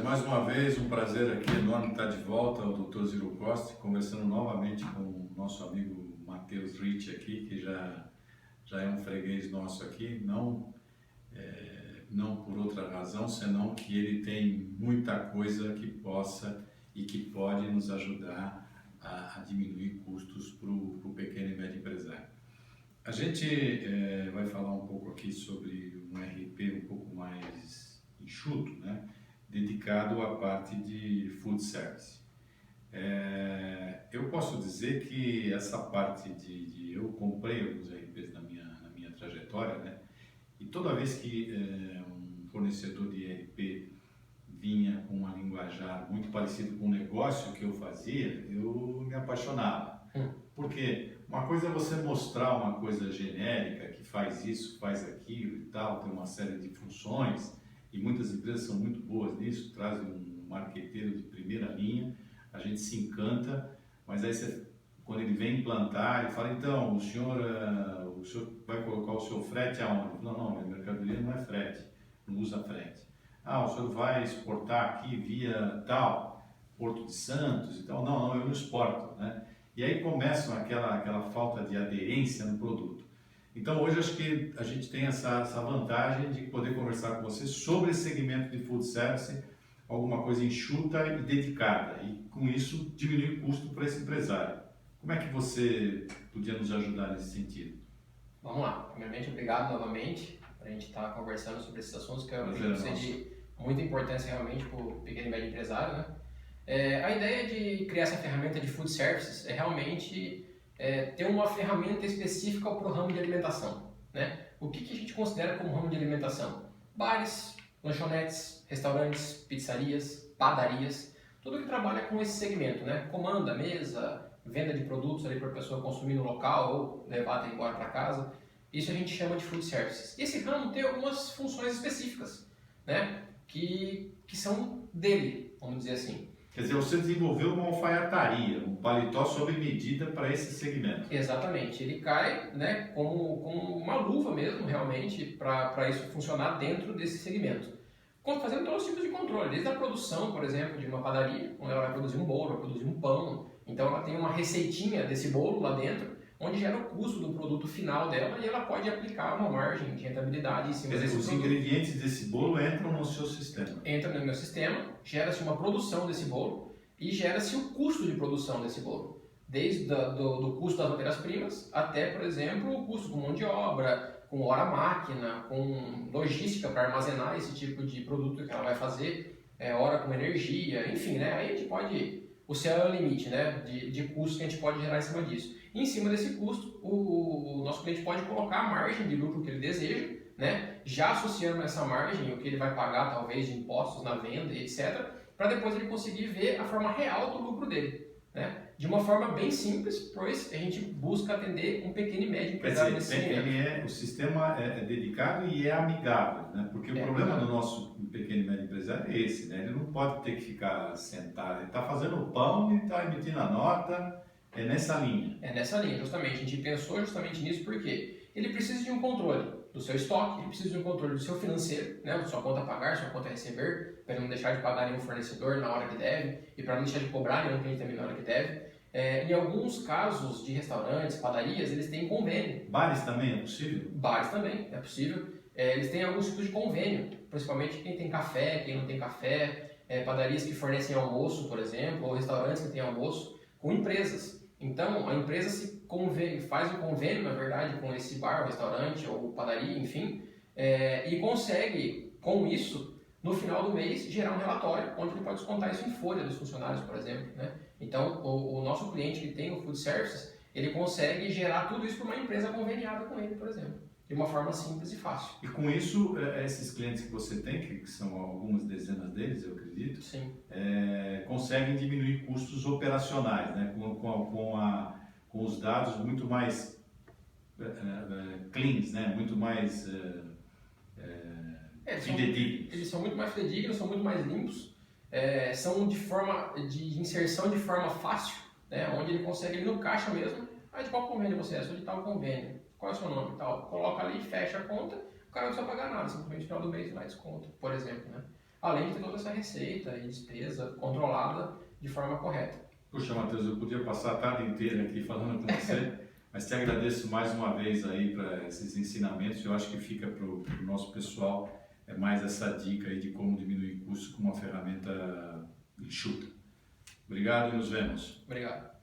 mais uma vez um prazer aqui enorme estar de volta, o Dr. Ziro Costa, conversando novamente com o nosso amigo Matheus Ricci aqui, que já é um freguês nosso aqui, não por outra razão, senão que ele tem muita coisa que possa e que pode nos ajudar a diminuir custos para o pequeno e médio empresário. A gente vai falar um pouco aqui sobre um RP um pouco mais enxuto, né? Dedicado à parte de food service. Eu posso dizer que essa parte eu comprei alguns RPs na minha trajetória, né? E toda vez que um fornecedor de RP vinha com uma linguajar muito parecida com o negócio que eu fazia, eu me apaixonava. Porque uma coisa é você mostrar uma coisa genérica que faz isso, faz aquilo e tal, tem uma série de funções, e muitas empresas são muito boas nisso, trazem um marqueteiro de primeira linha, a gente se encanta, mas aí quando ele vem implantar, ele fala, então, o senhor vai colocar o seu frete aonde? Ele fala, não, minha mercadoria não é frete, não usa frete. Ah, o senhor vai exportar aqui via tal, Porto de Santos e tal? Não, eu não exporto, né? E aí começa aquela falta de aderência no produto. Então hoje acho que a gente tem essa vantagem de poder conversar com você sobre esse segmento de food service, alguma coisa enxuta e dedicada, e com isso diminuir o custo para esse empresário. Como é que você podia nos ajudar nesse sentido? Vamos lá. Primeiramente, obrigado novamente para a gente estar conversando sobre esses assuntos que eu acredito ser de muita importância realmente para o pequeno e médio empresário, né? A ideia de criar essa ferramenta de food services é realmente ter uma ferramenta específica para o ramo de alimentação, né? O que a gente considera como ramo de alimentação? Bares, lanchonetes, restaurantes, pizzarias, padarias, tudo que trabalha com esse segmento, né? Comanda, mesa, venda de produtos ali para a pessoa consumir no local ou levar até embora para casa. Isso a gente chama de food services. Esse ramo tem algumas funções específicas, né? Que são dele, vamos dizer assim. Quer dizer, você desenvolveu uma alfaiataria, um paletó sob medida para esse segmento. Exatamente, ele cai, né, como uma luva mesmo, realmente, para isso funcionar dentro desse segmento. Fazendo todos os tipos de controle, desde a produção, por exemplo, de uma padaria, onde ela vai produzir um bolo, vai produzir um pão, então ela tem uma receitinha desse bolo lá dentro, onde gera o custo do produto final dela e ela pode aplicar uma margem de rentabilidade em cima desse produto. Os ingredientes desse bolo entram no seu sistema. Entra no meu sistema, gera-se uma produção desse bolo e gera-se o custo de produção desse bolo. Desde do custo das matérias-primas até, por exemplo, o custo com mão de obra, com hora-máquina, com logística para armazenar esse tipo de produto que ela vai fazer, hora com energia, enfim, né? Aí a gente pode... O céu é o limite, né, de custo que a gente pode gerar em cima disso. E em cima desse custo, o nosso cliente pode colocar a margem de lucro que ele deseja, né, já associando essa margem, o que ele vai pagar talvez de impostos na venda e etc., para depois ele conseguir ver a forma real do lucro dele, né? De uma forma bem simples, pois a gente busca atender um pequeno e médio empresário nesse segmento. O sistema é dedicado e é amigável, né? Porque o problema do nosso pequeno e médio empresário é esse, né? Ele não pode ter que ficar sentado, ele está fazendo o pão e está emitindo a nota, é nessa linha. É nessa linha, justamente. A gente pensou justamente nisso porque ele precisa de um controle do seu estoque, ele precisa de um controle do seu financeiro, né? Sua conta a pagar, sua conta a receber, para ele não deixar de pagar nenhum fornecedor na hora que deve e para não deixar de cobrar nenhum cliente também na hora que deve. Em alguns casos de restaurantes, padarias, eles têm convênio. Bares também é possível? Bares também, é possível. Eles têm alguns tipos de convênio, principalmente quem tem café, quem não tem café, padarias que fornecem almoço, por exemplo, ou restaurantes que têm almoço, com empresas. Então, a empresa faz um convênio, na verdade, com esse bar, restaurante ou padaria, enfim, e consegue, com isso, no final do mês, gerar um relatório onde ele pode descontar isso em folha dos funcionários, por exemplo, né? Então, o nosso cliente que tem o Food Services, ele consegue gerar tudo isso para uma empresa conveniada com ele, por exemplo, de uma forma simples e fácil. E com isso, esses clientes que você tem, que são algumas dezenas deles, eu acredito, sim, conseguem diminuir custos operacionais, né? Com os dados muito mais cleans, né? Muito mais fidedignos. Eles são muito mais fidedignos, são muito mais limpos, são de inserção de forma fácil, né? Onde ele consegue, ele no caixa mesmo, de qual convênio você é? Sou de tal convênio, qual é o seu nome e tal, coloca ali, fecha a conta, o cara não precisa pagar nada, simplesmente no final do mês vai desconto, por exemplo, né? além de ter toda essa receita e despesa controlada de forma correta. Puxa, Matheus, eu podia passar a tarde inteira aqui falando com você, mas te agradeço mais uma vez aí para esses ensinamentos. Eu acho que fica para o nosso pessoal mais essa dica aí de como diminuir custo com uma ferramenta enxuta. Obrigado e nos vemos. Obrigado.